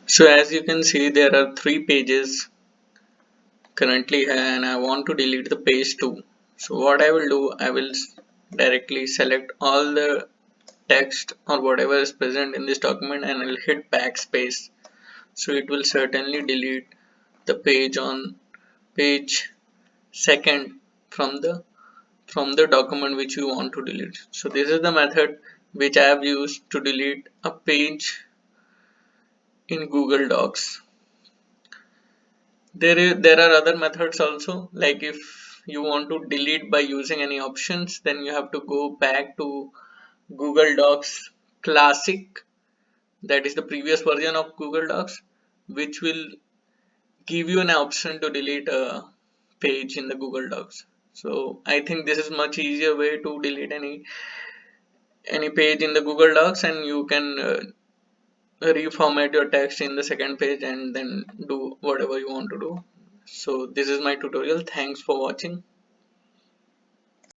So as you can see, there are three pages currently here, and I want to delete the page 2. So what I will do, I will directly select all the text or whatever is present in this document, and I'll hit backspace. So it will certainly delete the page on page second from the document which you want to delete. So this is the method which I have used to delete a page in Google Docs. There are other methods also, like if you want to delete by using any options, then you have to go back to Google Docs Classic, that is the previous version of Google Docs, which will give you an option to delete a page in the Google Docs. So I think this is much easier way to delete any page in the Google Docs, and you can reformat your text in the second page and then do whatever you want to do. So this is my tutorial. Thanks for watching.